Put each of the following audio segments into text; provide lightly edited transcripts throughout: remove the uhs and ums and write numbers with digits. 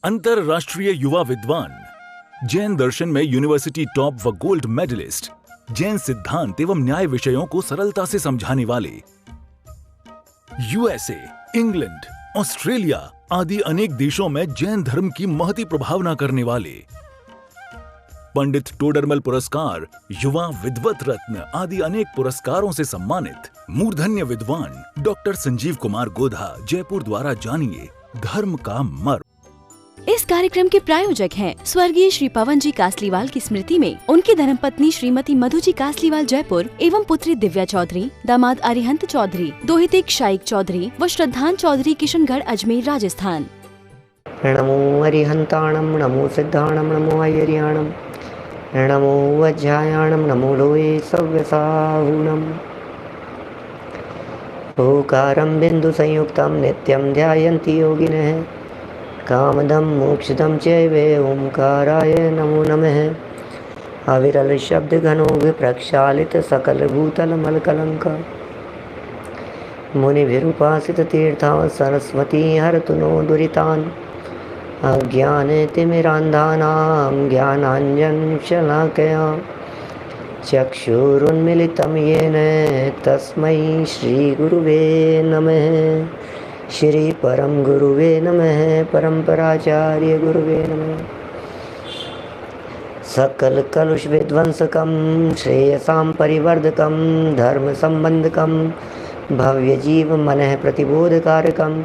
अंतरराष्ट्रीय युवा विद्वान, जैन दर्शन में यूनिवर्सिटी टॉप व गोल्ड मेडलिस्ट, जैन सिद्धांत एवं न्याय विषयों को सरलता से समझाने वाले, यूएसए, इंग्लैंड, ऑस्ट्रेलिया आदि अनेक देशों में जैन धर्म की महती प्रभावना करने वाले, पंडित टोडरमल पुरस्कार, युवा विद्वत रत्न आदि अनेक पुरस्कारों से सम्मानित मूर्धन्य विद्वान डॉक्टर संजीव कुमार गोधा जयपुर द्वारा जानिए धर्म का मर्म। इस कार्यक्रम के प्रायोजक हैं स्वर्गीय श्री पवन जी कासलीवाल की स्मृति में उनकी धर्मपत्नी श्रीमती मधु जी कासलीवाल जयपुर एवं पुत्री दिव्या चौधरी, दामाद अरिहंत चौधरी, दोहितिक शाइक चौधरी व श्रद्धान चौधरी किशनगढ़ अजमेर राजस्थान। नमो अरिहंताणम, नमो सिद्धाणम, नमो आयर्याणम, नमो वज्रायाणम, नमो लोये सव्यसाहुणम। ओकारं बिंदु संयुक्तं नित्यं ध्यायन्ति योगिनः, कामदं मोक्षदं चैव ओंकाराय नमो नमः। अविरल शब्द घनो विप्रक्षालित सकल भूतल मलकलंक, मुनिभिरुपासित तीर्था सरस्वती हरतु नो दुरितान्। अज्ञाने तिमिरान्धानां ज्ञानाञ्जन शलाकया चक्षुरुन्मिलितं येन तस्मै श्री गुरुवे नमः। श्री परम गुरुवे नमः, परम्पराचार्य गुरुवे नमः। सकल कलुष विध्वंसकं श्रेयसां परिवर्धकं धर्म संबंधकं भव्य जीव मनः प्रतिबोधकारकं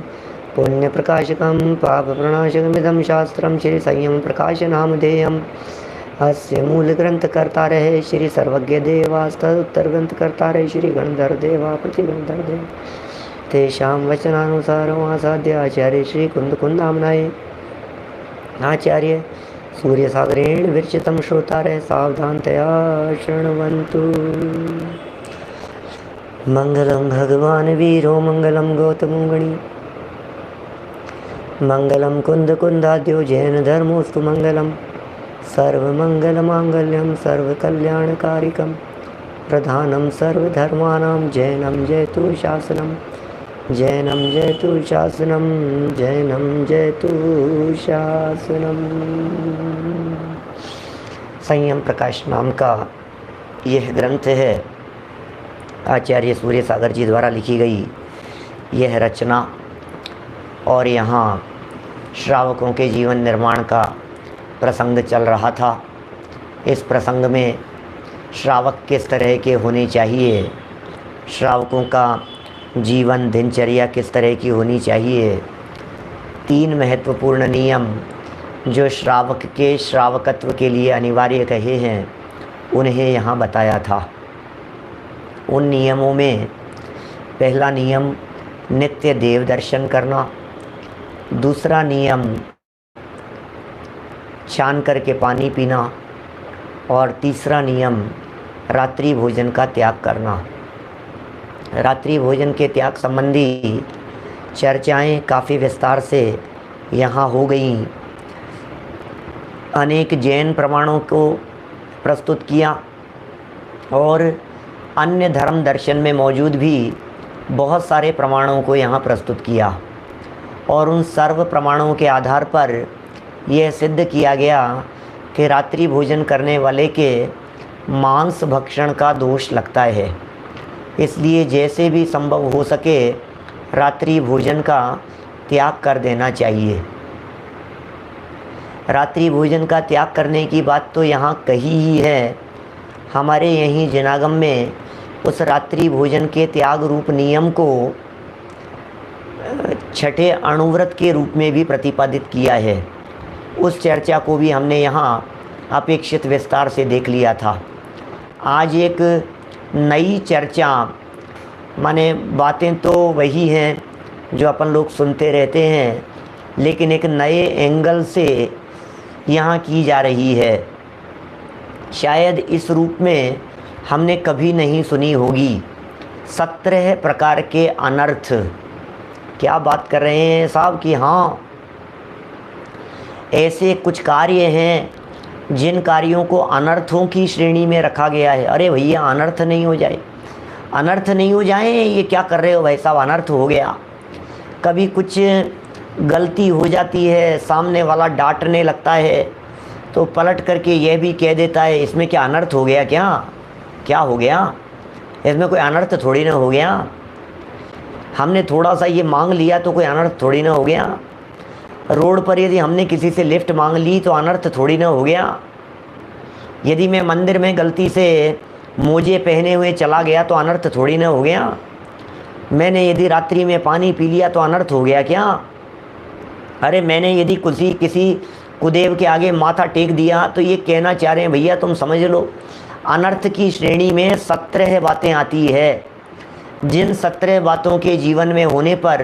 पुण्य प्रकाशकं पाप प्रणाशकमिदं शास्त्रं श्री संयम प्रकाश नामधेयम्। अस्य मूल ग्रंथ कर्ता रहे श्री सर्वज्ञ देवास्तदुत्तर ग्रंथ कर्ता रहे श्री गणधर देवा प्रतिगणधर देव। तेषां वचनानुसारम् आसाद्य आचार्य श्री कुंद कुंदामनाय आचार्य सूर्यसागरेण विरचितं श्रोतारः सावधानतया शृण्वन्तु। मंगलम भगवान वीरो मंगलम गौतमो गणी, मंगलम कुंद कुंदाद्यो जैन धर्मोस्तु मंगलम। सर्वमंगल मांगल्यम सर्वकल्याणकारिकम प्रधानम सर्वधर्माणां जैनम जयतु शासनम, जैनम जयतु शासनम, जैनम जयतु शासनम। संयम प्रकाश नाम का यह ग्रंथ है आचार्य सूर्य सागर जी द्वारा लिखी गई यह रचना, और यहाँ श्रावकों के जीवन निर्माण का प्रसंग चल रहा था। इस प्रसंग में श्रावक किस तरह के होने चाहिए, श्रावकों का जीवन दिनचर्या किस तरह की होनी चाहिए, 3 महत्वपूर्ण नियम जो श्रावक के श्रावकत्व के लिए अनिवार्य कहे हैं उन्हें यहाँ बताया था। उन नियमों में पहला नियम नित्य देव दर्शन करना, दूसरा नियम छान करके पानी पीना, और तीसरा नियम रात्रि भोजन का त्याग करना। रात्रि भोजन के त्याग संबंधी चर्चाएं काफ़ी विस्तार से यहाँ हो गई। अनेक जैन प्रमाणों को प्रस्तुत किया और अन्य धर्म दर्शन में मौजूद भी बहुत सारे प्रमाणों को यहाँ प्रस्तुत किया, और उन सर्व प्रमाणों के आधार पर यह सिद्ध किया गया कि रात्रि भोजन करने वाले के मांस भक्षण का दोष लगता है। इसलिए जैसे भी संभव हो सके रात्रि भोजन का त्याग कर देना चाहिए। रात्रि भोजन का त्याग करने की बात तो यहाँ कही ही है। हमारे यहीं जिनागम में उस रात्रि भोजन के त्याग रूप नियम को छठे अणुव्रत के रूप में भी प्रतिपादित किया है। उस चर्चा को भी हमने यहाँ अपेक्षित विस्तार से देख लिया था। आज एक नई चर्चा, माने बातें तो वही हैं जो अपन लोग सुनते रहते हैं, लेकिन एक नए एंगल से यहाँ की जा रही है। शायद इस रूप में हमने कभी नहीं सुनी होगी। 17 प्रकार के अनर्थ। क्या बात कर रहे हैं साहब कि हाँ, ऐसे कुछ कार्य हैं जिन कार्यों को अनर्थों की श्रेणी में रखा गया है। अरे भैया, अनर्थ नहीं हो जाए, अनर्थ नहीं हो जाए, ये क्या कर रहे हो भाई साहब, अनर्थ हो गया। कभी कुछ गलती हो जाती है, सामने वाला डांटने लगता है, तो पलट करके यह भी कह देता है इसमें क्या अनर्थ हो गया, क्या हो गया, इसमें कोई अनर्थ थोड़ी ना हो गया, हमने थोड़ा सा ये मांग लिया तो कोई अनर्थ थोड़ी ना हो गया, रोड पर यदि हमने किसी से लिफ्ट मांग ली तो अनर्थ थोड़ी ना हो गया, यदि मैं मंदिर में गलती से मोजे पहने हुए चला गया तो अनर्थ थोड़ी ना हो गया, मैंने यदि रात्रि में पानी पी लिया तो अनर्थ हो गया क्या, अरे मैंने यदि किसी कुदेव के आगे माथा टेक दिया तो ये कहना चाह रहे हैं भैया तुम समझ लो, अनर्थ की श्रेणी में 17 बातें आती है, जिन 17 बातों के जीवन में होने पर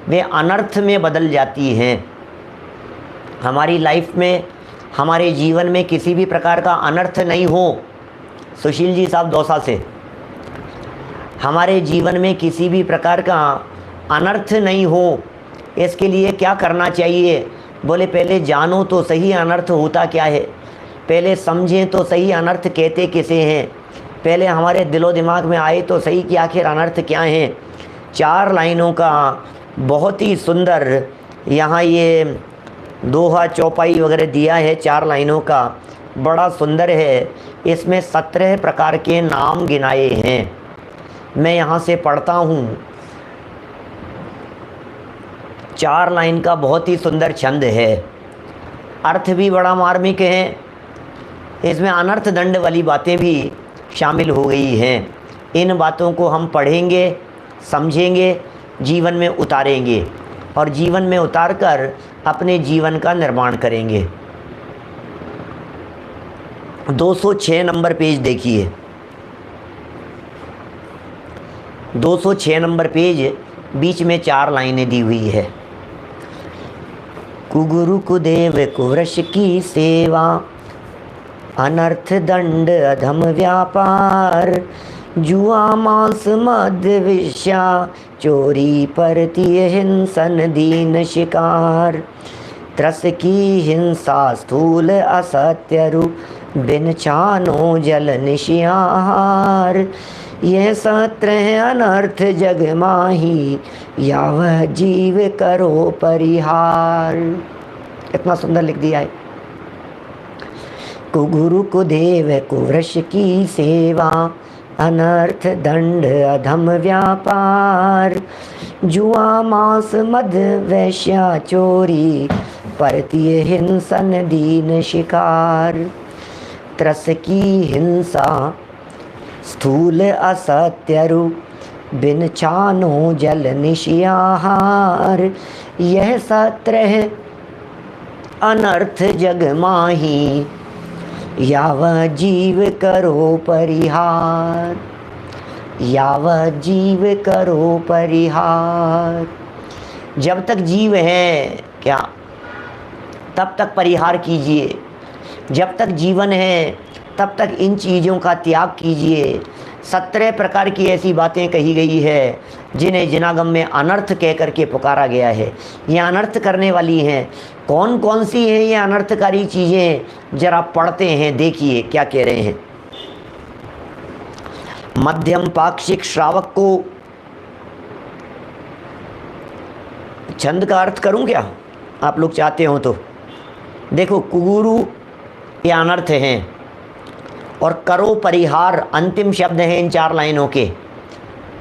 वे अनर्थ में बदल जाती हैं। हमारी लाइफ में, हमारे जीवन में किसी भी प्रकार का अनर्थ नहीं हो, सुशील जी साहब दौसा से, हमारे जीवन में किसी भी प्रकार का अनर्थ नहीं हो, इसके लिए क्या करना चाहिए? बोले पहले जानो तो सही अनर्थ होता क्या है, पहले समझें तो सही अनर्थ कहते किसे हैं, पहले हमारे दिलो दिमाग में आए तो सही कि आखिर अनर्थ क्या हैं। 4 लाइनों का बहुत ही सुंदर यहाँ ये दोहा चौपाई वगैरह दिया है, 4 लाइनों का बड़ा सुंदर है। इसमें 17 प्रकार के नाम गिनाए हैं। मैं यहाँ से पढ़ता हूँ, 4 लाइन का बहुत ही सुंदर छंद है, अर्थ भी बड़ा मार्मिक है, इसमें अनर्थ दंड वाली बातें भी शामिल हो गई हैं। इन बातों को हम पढ़ेंगे, समझेंगे, जीवन में उतारेंगे और जीवन में उतारकर अपने जीवन का निर्माण करेंगे। 206 नंबर पेज देखिए, 206 नंबर पेज, बीच में 4 लाइनें दी हुई है। कुगुरु कुदेव कुवृष की सेवा, अनर्थ दंड अधम व्यापार, जुआ मांस मद्य विष्या, चोरी परतीय हिंसन दीन शिकार, त्रस की हिंसा स्थूल असत्य रूप, बिन छानो जल निशियार, यह 17 अनर्थ जग माही, याव जीव करो परिहार। इतना सुंदर लिख दिया है। कुगुरु कुदेव कुवृष की सेवा, अनर्थ दंड अधम व्यापार, जुआ मांस मद वैश्या चोरी, परतीय हिंसन दीन शिकार, त्रस की हिंसा स्थूल असत्य रूप, बिन छानो जल निशियाहार, यह 17 अनर्थ जग माही, याव जीव करो परिहार, याव जीव करो परिहार। जब तक जीव है क्या, तब तक परिहार कीजिए, जब तक जीवन है तब तक इन चीज़ों का त्याग कीजिए। 17 प्रकार की ऐसी बातें कही गई है जिन्हें जिनागम में अनर्थ कह करके पुकारा गया है। ये अनर्थ करने वाली हैं। कौन कौन सी हैं ये अनर्थकारी चीज़ें, जरा पढ़ते हैं, देखिए क्या कह रहे हैं। मध्यम पाक्षिक श्रावक को छंद का अर्थ करूं क्या, आप लोग चाहते हो तो। देखो, कुगुरु ये अनर्थ हैं और करो परिहार अंतिम शब्द हैं इन 4 लाइनों के।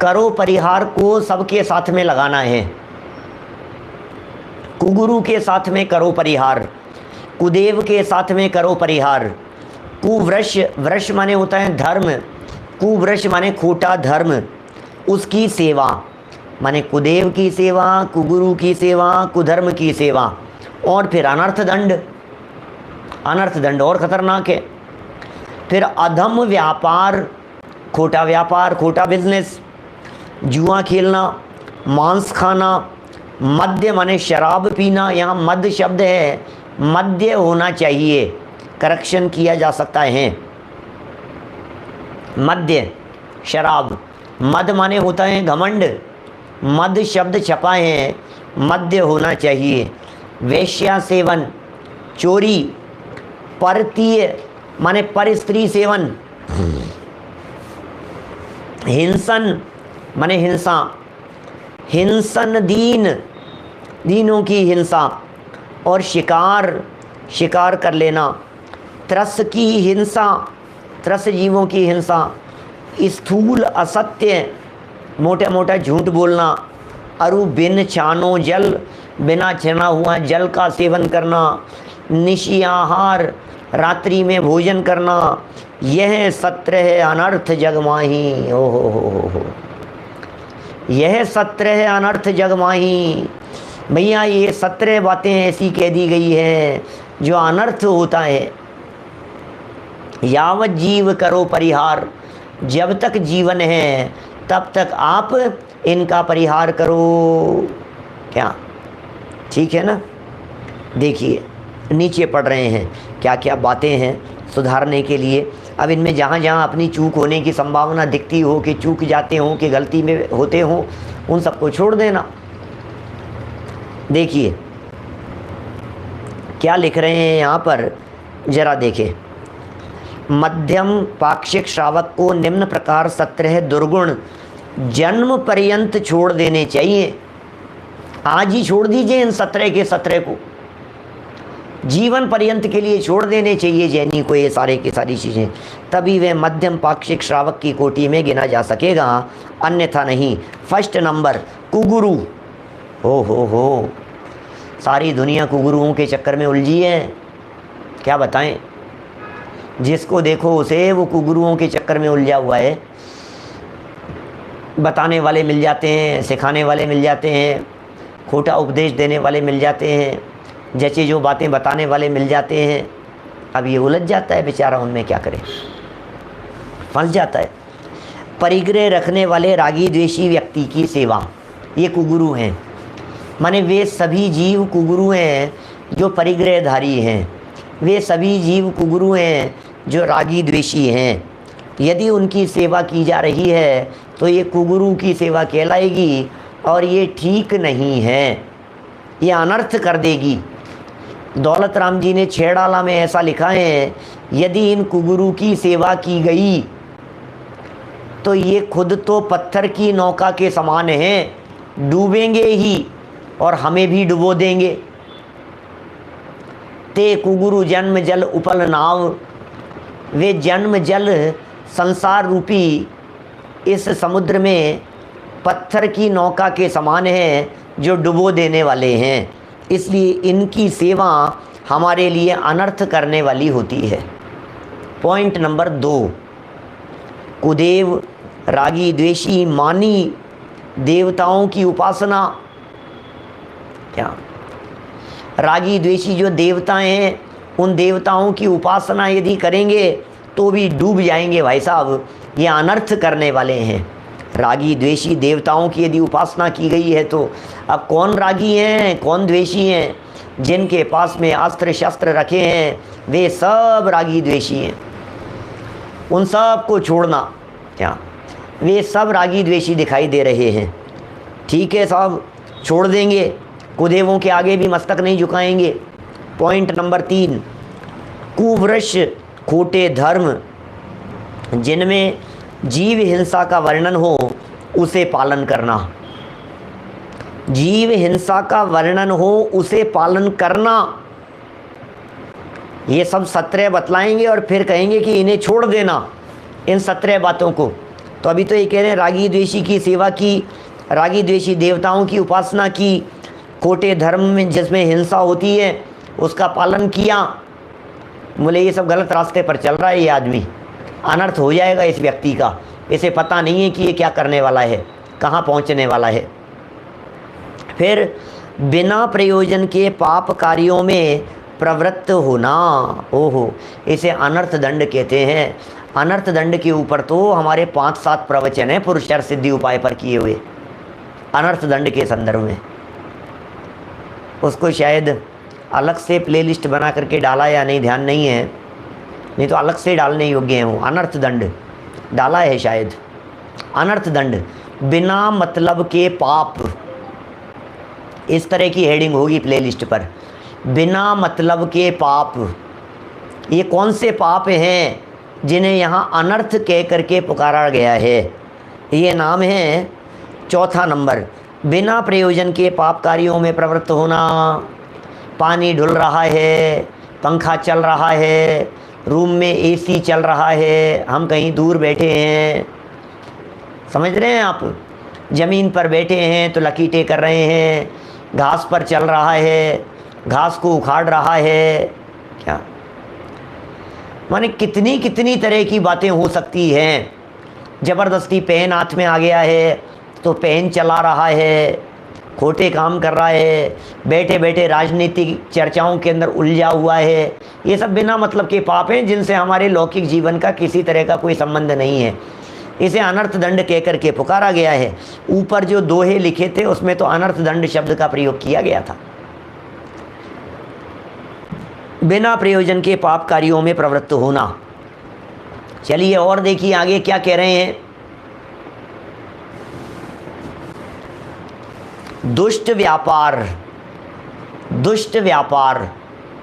करो परिहार को सबके साथ में लगाना है। कुगुरु के साथ में करो परिहार, कुदेव के साथ में करो परिहार। कुवृष, वृष माने होता है धर्म, कुवृष माने खोटा धर्म, उसकी सेवा माने कुदेव की सेवा, कुगुरु की सेवा, कुधर्म की सेवा। और फिर अनर्थ दंड, अनर्थ दंड और खतरनाक है। फिर अधम व्यापार, खोटा व्यापार, खोटा बिजनेस, जुआ खेलना, मांस खाना, मद्य माने शराब पीना, यहाँ मद्य शब्द है, मद्य होना चाहिए, करेक्शन किया जा सकता है। मद्य शराब, मद माने होता है घमंड, मद शब्द छपा है, मद्य होना चाहिए। वेश्या सेवन, चोरी, परतीय माने पर स्त्री सेवन, हिंसन माने हिंसा, हिंसन दीन, दीनों की हिंसा और शिकार कर लेना, त्रस की हिंसा, त्रस जीवों की हिंसा, स्थूल असत्य, मोटा मोटा झूठ बोलना, अरु बिन छानो जल, बिना छना हुआ जल का सेवन करना, निशियाहार, रात्रि में भोजन करना, यह सत्र है अनर्थ जगमाही। ओ हो, यह सत्र है अनर्थ जगमाही। भैया ये 17 बातें ऐसी कह दी गई है जो अनर्थ होता है। यावत जीव करो परिहार, जब तक जीवन है तब तक आप इनका परिहार करो। क्या ठीक है ना? देखिए नीचे पढ़ रहे हैं क्या क्या बातें हैं सुधारने के लिए। अब इनमें जहाँ जहाँ अपनी चूक होने की संभावना दिखती हो कि चूक जाते हों कि गलती में होते हों, उन सबको छोड़ देना। देखिए क्या लिख रहे हैं यहाँ पर, जरा देखें। मध्यम पाक्षिक श्रावक को निम्न प्रकार 17 दुर्गुण जन्म पर्यंत छोड़ देने चाहिए। आज ही छोड़ दीजिए इन 17 के 17 को, जीवन पर्यंत के लिए छोड़ देने चाहिए जैनी को ये सारे की सारी चीज़ें, तभी वह मध्यम पाक्षिक श्रावक की कोटि में गिना जा सकेगा, अन्यथा नहीं। फर्स्ट नंबर कुगुरु। हो सारी दुनिया कुगुरुओं के चक्कर में उलझी है, क्या बताएं। जिसको देखो उसे वो कुगुरुओं के चक्कर में उलझा हुआ है। बताने वाले मिल जाते हैं, सिखाने वाले मिल जाते हैं, खोटा उपदेश देने वाले मिल जाते हैं, जैसे जो बातें बताने वाले मिल जाते हैं। अब ये उलझ जाता है बेचारा, उनमें क्या करे, फंस जाता है। परिग्रह रखने वाले रागी द्वेषी व्यक्ति की सेवा, ये कुगुरु हैं। माने वे सभी जीव कुगुरु हैं जो परिग्रहधारी हैं, वे सभी जीव कुगुरु हैं जो रागी द्वेषी हैं। यदि उनकी सेवा की जा रही है तो ये कुगुरु की सेवा कहलाएगी और ये ठीक नहीं है, ये अनर्थ कर देगी। दौलत राम जी ने छेड़ाला में ऐसा लिखा है, यदि इन कुगुरु की सेवा की गई तो ये खुद तो पत्थर की नौका के समान हैं, डूबेंगे ही और हमें भी डुबो देंगे। ते कुगुरु जन्म जल उपल नाव, वे जन्म जल संसार रूपी इस समुद्र में पत्थर की नौका के समान हैं जो डुबो देने वाले हैं, इसलिए इनकी सेवा हमारे लिए अनर्थ करने वाली होती है। पॉइंट नंबर 2, कुदेव रागी द्वेषी मानी देवताओं की उपासना। क्या रागी द्वेषी जो देवताएं हैं, उन देवताओं की उपासना यदि करेंगे तो भी डूब जाएंगे भाई साहब, ये अनर्थ करने वाले हैं। रागी द्वेषी देवताओं की यदि उपासना की गई है तो अब कौन रागी हैं कौन द्वेषी हैं? जिनके पास में अस्त्र शस्त्र रखे हैं वे सब रागी द्वेषी हैं, उन सब को छोड़ना। क्या वे सब रागी द्वेषी दिखाई दे रहे हैं? ठीक है साहब, छोड़ देंगे, कुदेवों के आगे भी मस्तक नहीं झुकाएंगे। पॉइंट नंबर 3, कुवृष खोटे धर्म, जिनमें जीव हिंसा का वर्णन हो उसे पालन करना। जीव हिंसा का वर्णन हो उसे पालन करना, ये सब 17 बतलाएंगे और फिर कहेंगे कि इन्हें छोड़ देना, इन 17 बातों को। तो अभी तो ये कह रहे हैं रागी द्वेषी की सेवा की, रागी द्वेषी देवताओं की उपासना की, खोटे धर्म में जिसमें हिंसा होती है उसका पालन किया। बोले ये सब गलत रास्ते पर चल रहा है, ये आदमी अनर्थ हो जाएगा इस व्यक्ति का, इसे पता नहीं है कि ये क्या करने वाला है, कहाँ पहुँचने वाला है। फिर बिना प्रयोजन के पाप कार्यों में प्रवृत्त होना, ओहो, इसे अनर्थ दंड कहते हैं। अनर्थ दंड के ऊपर तो हमारे 5-7 प्रवचन हैं पुरुषार्थ सिद्धि उपाय पर किए हुए, अनर्थ दंड के संदर्भ में। उसको शायद अलग से प्लेलिस्ट बना करके डाला या नहीं, ध्यान नहीं है, नहीं तो अलग से डालने योग्य है वो। अनर्थ दंड डाला है शायद, अनर्थ दंड, बिना मतलब के पाप, इस तरह की हेडिंग होगी प्लेलिस्ट पर, बिना मतलब के पाप। ये कौन से पाप हैं जिन्हें यहाँ अनर्थ कह करके पुकारा गया है? ये नाम है 4था नंबर, बिना प्रयोजन के पाप कार्यों में प्रवृत्त होना। पानी ढुल रहा है, पंखा चल रहा है, रूम में एसी चल रहा है, हम कहीं दूर बैठे हैं, समझ रहे हैं आप, ज़मीन पर बैठे हैं तो लकीटे कर रहे हैं, घास पर चल रहा है, घास को उखाड़ रहा है, क्या माने कितनी कितनी तरह की बातें हो सकती हैं। ज़बरदस्ती पेन हाथ में आ गया है तो पेन चला रहा है, खोटे काम कर रहा है, बैठे बैठे राजनीतिक चर्चाओं के अंदर उलझा हुआ है। ये सब बिना मतलब के पाप हैं जिनसे हमारे लौकिक जीवन का किसी तरह का कोई संबंध नहीं है। इसे अनर्थ दंड कह करके पुकारा गया है। ऊपर जो दोहे लिखे थे उसमें तो अनर्थ दंड शब्द का प्रयोग किया गया था। बिना प्रयोजन के पाप कार्यों में प्रवृत्त होना। चलिए और देखिए आगे क्या कह रहे हैं। दुष्ट व्यापार, दुष्ट व्यापार।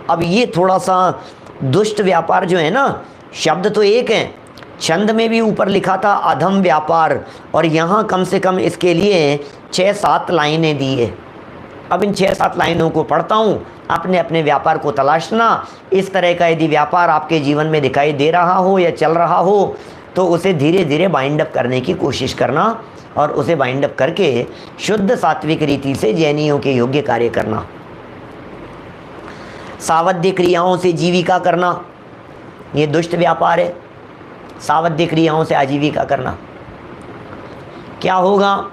अब ये थोड़ा सा दुष्ट व्यापार जो है ना, शब्द तो एक है, छंद में भी ऊपर लिखा था अधम व्यापार, और यहाँ कम से कम इसके लिए 6-7 लाइनें दी है। अब इन 6-7 लाइनों को पढ़ता हूँ, अपने अपने व्यापार को तलाशना। इस तरह का यदि व्यापार आपके जीवन में दिखाई दे रहा हो या चल रहा हो तो उसे धीरे धीरे बाइंड अप करने की कोशिश करना, और उसे बाइंड अप करके शुद्ध सात्विक रीति से जैनियों के योग्य कार्य करना। सावध्य क्रियाओं से जीविका करना, ये दुष्ट व्यापार है। सावध्य क्रियाओं से आजीविका करना। क्या होगा?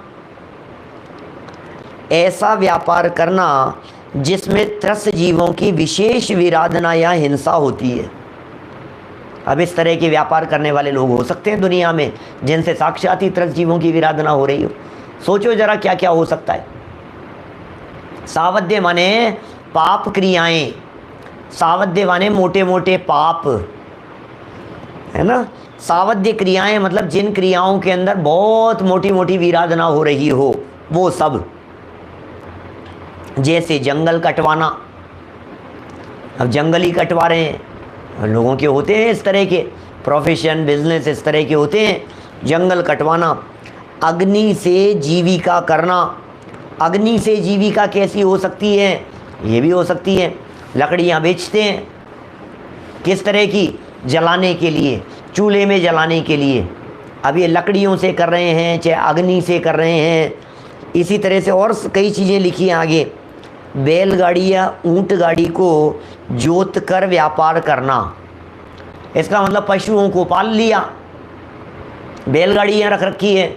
ऐसा व्यापार करना जिसमें त्रस्त जीवों की विशेष विराधना या हिंसा होती है। अब इस तरह के व्यापार करने वाले लोग हो सकते हैं दुनिया में जिनसे साक्षात ही त्रस्त जीवों की विराधना हो रही हो। सोचो जरा क्या क्या हो सकता है। सावध्य माने पाप क्रियाएं, सावध्य माने मोटे मोटे पाप, है ना। सावध्य क्रियाएं मतलब जिन क्रियाओं के अंदर बहुत मोटी मोटी विराधना हो रही हो, वो सब। जैसे जंगल कटवाना, अब जंगल ही कटवा रहे हैं, लोगों के होते हैं इस तरह के प्रोफेशन, बिजनेस इस तरह के होते हैं। जंगल कटवाना। अग्नि से जीविका करना। अग्नि से जीविका कैसी हो सकती है? ये भी हो सकती है, लकड़ियाँ बेचते हैं, किस तरह की? जलाने के लिए, चूल्हे में जलाने के लिए। अब ये लकड़ियों से कर रहे हैं, चाहे अग्नि से कर रहे हैं। इसी तरह से और कई चीज़ें लिखी हैं आगे। बैलगाड़ी या ऊंट गाड़ी को जोत कर व्यापार करना, इसका मतलब पशुओं को पाल लिया। बैलगाड़ियाँ रख रखी है,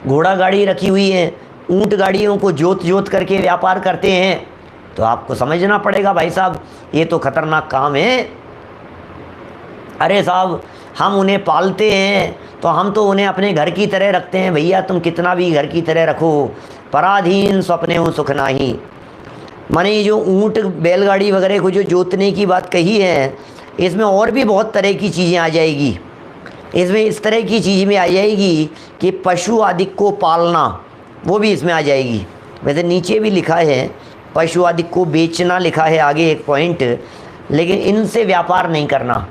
घोड़ा गाड़ी रखी हुई है, ऊंट गाड़ियों को जोत जोत करके व्यापार करते हैं। तो आपको समझना पड़ेगा भाई साहब, ये तो खतरनाक काम है। अरे साहब, हम उन्हें पालते हैं तो हम तो उन्हें अपने घर की तरह रखते हैं। भैया तुम कितना भी घर की तरह रखो, पराधीन स्वप्ने हो सुख नाही। माने ये जो ऊंट बैलगाड़ी वगैरह को जो जोतने की बात कही है, इसमें और भी बहुत तरह की चीज़ें आ जाएगी। इसमें इस तरह की चीज़ में आ जाएगी कि पशु आदि को पालना, वो भी इसमें आ जाएगी। वैसे नीचे भी लिखा है पशु आदि को बेचना, लिखा है आगे एक पॉइंट, लेकिन इनसे व्यापार नहीं करना।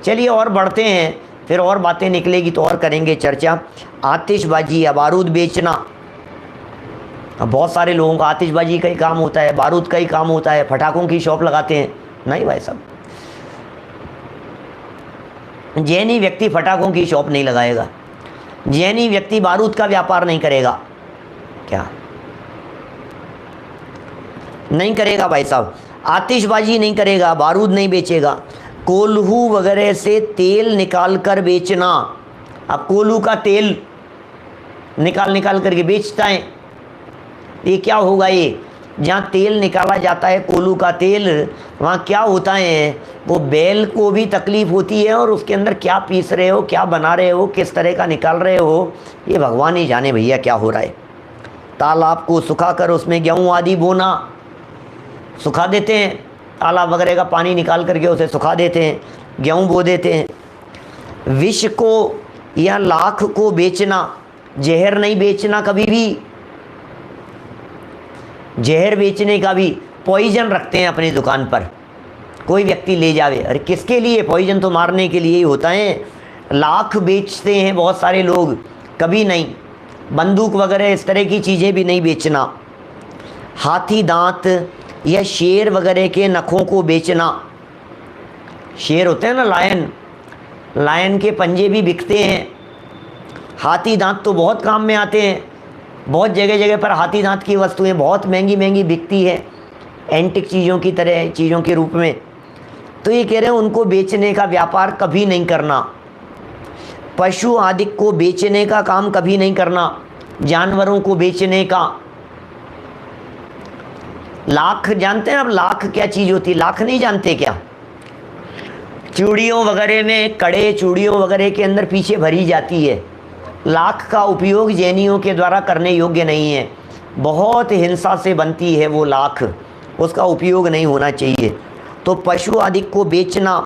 चलिए और बढ़ते हैं, फिर और बातें निकलेगी तो और करेंगे चर्चा। आतिशबाजी या बारूद बेचना। अब बहुत सारे लोगों का आतिशबाजी का ही काम होता है, बारूद का ही काम होता है, पटाखों की शॉप लगाते हैं। नहीं भाई साहब, जैनी व्यक्ति पटाखों की शॉप नहीं लगाएगा, जैनी व्यक्ति बारूद का व्यापार नहीं करेगा। क्या नहीं करेगा भाई साहब? आतिशबाजी नहीं करेगा, बारूद नहीं बेचेगा। कोल्हू वगैरह से तेल निकाल कर बेचना। अब कोल्हू का तेल निकाल करके बेचता है, ये क्या होगा? ये जहाँ तेल निकाला जाता है कोल्हू का तेल, वहाँ क्या होता है? वो बैल को भी तकलीफ़ होती है, और उसके अंदर क्या पीस रहे हो, क्या बना रहे हो, किस तरह का निकाल रहे हो, ये भगवान ही जाने भैया क्या हो रहा है। तालाब को सुखा कर उसमें गेहूँ आदि बोना, सुखा देते हैं, तालाब वगैरह का पानी निकाल करके उसे सुखा देते हैं, गेहूँ बो देते हैं। विष को या लाख को बेचना, जहर नहीं बेचना कभी भी। जहर बेचने का भी, पॉइजन रखते हैं अपनी दुकान पर, कोई व्यक्ति ले जावे, अरे किसके लिए? पॉइजन तो मारने के लिए ही होता है। लाख बेचते हैं बहुत सारे लोग, कभी नहीं। बंदूक वगैरह इस तरह की चीज़ें भी नहीं बेचना। हाथी दांत या शेर वगैरह के नखों को बेचना। शेर होते हैं ना, लायन के पंजे भी बिकते हैं। हाथी दांत तो बहुत काम में आते हैं, बहुत जगह जगह पर हाथी दांत की वस्तुएं बहुत महंगी महंगी बिकती है, एंटिक चीज़ों की तरह चीज़ों के रूप में। तो ये कह रहे हैं उनको बेचने का व्यापार कभी नहीं करना। पशु आदि को बेचने का काम कभी नहीं करना, जानवरों को बेचने का। लाख जानते हैं आप, लाख क्या चीज़ होती है? लाख नहीं जानते क्या? चूड़ियों वगैरह में, कड़े चूड़ियों वगैरह के अंदर पीछे भरी जाती है। लाख का उपयोग जैनियों के द्वारा करने योग्य नहीं है, बहुत हिंसा से बनती है वो लाख, उसका उपयोग नहीं होना चाहिए। तो पशु आदि को बेचना,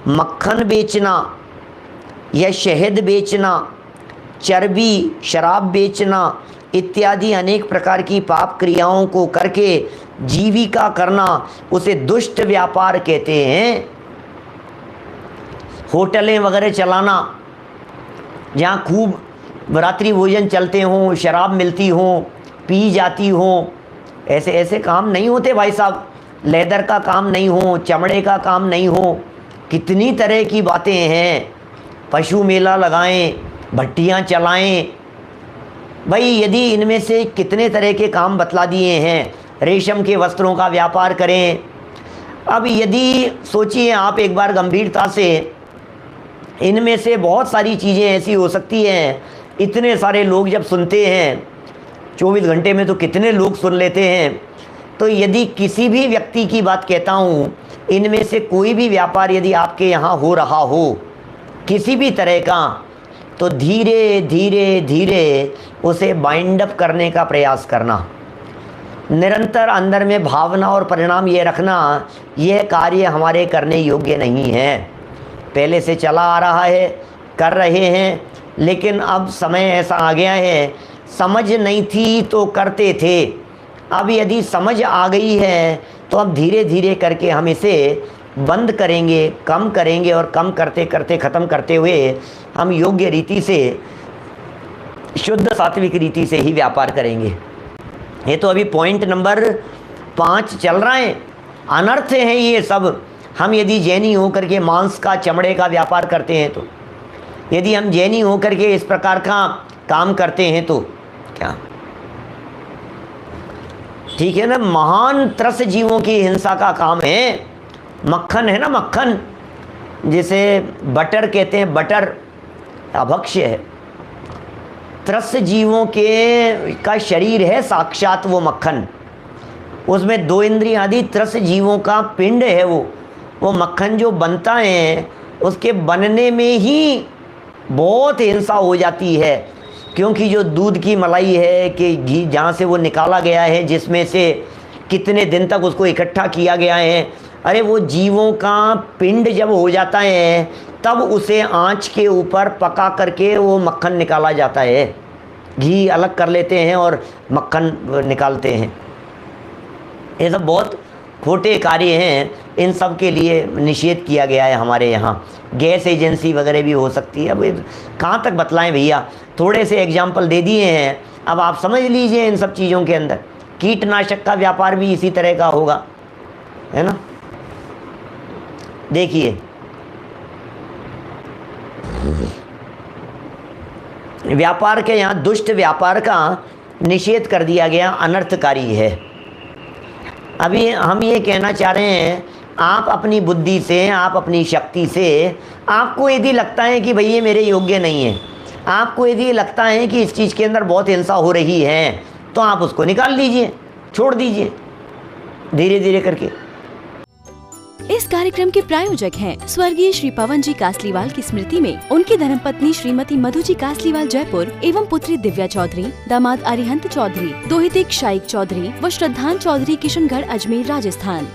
मक्खन बेचना या शहद बेचना, चर्बी, शराब बेचना इत्यादि अनेक प्रकार की पाप क्रियाओं को करके जीविका करना, उसे दुष्ट व्यापार कहते हैं। होटलें वगैरह चलाना जहाँ खूब रात्रि भोजन चलते हों, शराब मिलती हो, पी जाती हो, ऐसे ऐसे काम नहीं होते भाई साहब। लेदर का काम नहीं हो, चमड़े का काम नहीं हो, कितनी तरह की बातें हैं। पशु मेला लगाएं, भट्टियाँ चलाएं। भाई यदि इनमें से कितने तरह के काम बतला दिए हैं। रेशम के वस्त्रों का व्यापार करें। अब यदि सोचिए आप एक बार गंभीरता से, इनमें से बहुत सारी चीज़ें ऐसी हो सकती हैं, इतने सारे लोग जब सुनते हैं, 24 घंटे में तो कितने लोग सुन लेते हैं। तो यदि किसी भी व्यक्ति की बात कहता हूँ, इनमें से कोई भी व्यापार यदि आपके यहाँ हो रहा हो किसी भी तरह का, तो धीरे धीरे धीरे उसे बाइंड अप करने का प्रयास करना। निरंतर अंदर में भावना और परिणाम ये रखना, यह कार्य हमारे करने योग्य नहीं है। पहले से चला आ रहा है, कर रहे हैं, लेकिन अब समय ऐसा आ गया है, समझ नहीं थी तो करते थे, अब यदि समझ आ गई है तो अब धीरे धीरे करके हम इसे बंद करेंगे, कम करेंगे, और कम करते करते ख़त्म करते हुए हम योग्य रीति से, शुद्ध सात्विक रीति से ही व्यापार करेंगे। ये तो अभी पॉइंट नंबर 5 चल रहा है। अनर्थ है ये सब। हम यदि जैनी होकर के मांस का, चमड़े का व्यापार करते हैं, तो यदि हम जैनी होकर के इस प्रकार का काम करते हैं तो क्या ठीक है ना? महान त्रस जीवों की हिंसा का काम है। मक्खन है ना, मक्खन जिसे बटर कहते हैं, बटर अभक्ष्य है। त्रस जीवों के का शरीर है साक्षात वो मक्खन, उसमें 2 इंद्रिय आदि त्रस जीवों का पिंड है। वो मक्खन जो बनता है, उसके बनने में ही बहुत हिंसा हो जाती है, क्योंकि जो दूध की मलाई है कि घी जहाँ से वो निकाला गया है, जिसमें से कितने दिन तक उसको इकट्ठा किया गया है, अरे वो जीवों का पिंड जब हो जाता है तब उसे आंच के ऊपर पका करके वो मक्खन निकाला जाता है। घी अलग कर लेते हैं और मक्खन निकालते हैं। ये सब बहुत खोटे कार्य हैं, इन सब के लिए निषेध किया गया है हमारे यहाँ। गैस एजेंसी वगैरह भी हो सकती है। अब कहाँ तक बतलाएं भैया, थोड़े से एग्जाम्पल दे दिए हैं, अब आप समझ लीजिए इन सब चीज़ों के अंदर। कीटनाशक का व्यापार भी इसी तरह का होगा, है ना? देखिए, व्यापार के यहाँ दुष्ट व्यापार का निषेध कर दिया गया, अनर्थकारी है। अभी हम ये कहना चाह रहे हैं, आप अपनी बुद्धि से, आप अपनी शक्ति से, आपको यदि लगता है कि भई ये मेरे योग्य नहीं है, आपको यदि लगता है कि इस चीज़ के अंदर बहुत हिंसा हो रही है, तो आप उसको निकाल दीजिए, छोड़ दीजिए धीरे धीरे करके। इस कार्यक्रम के प्रायोजक हैं स्वर्गीय श्री पवन जी कासलीवाल की स्मृति में उनकी धर्मपत्नी श्रीमती मधु जी कासलीवाल जयपुर एवं पुत्री दिव्या चौधरी, दामाद अरिहंत चौधरी, दोहिते शाइक चौधरी व श्रद्धान चौधरी किशनगढ़ अजमेर राजस्थान।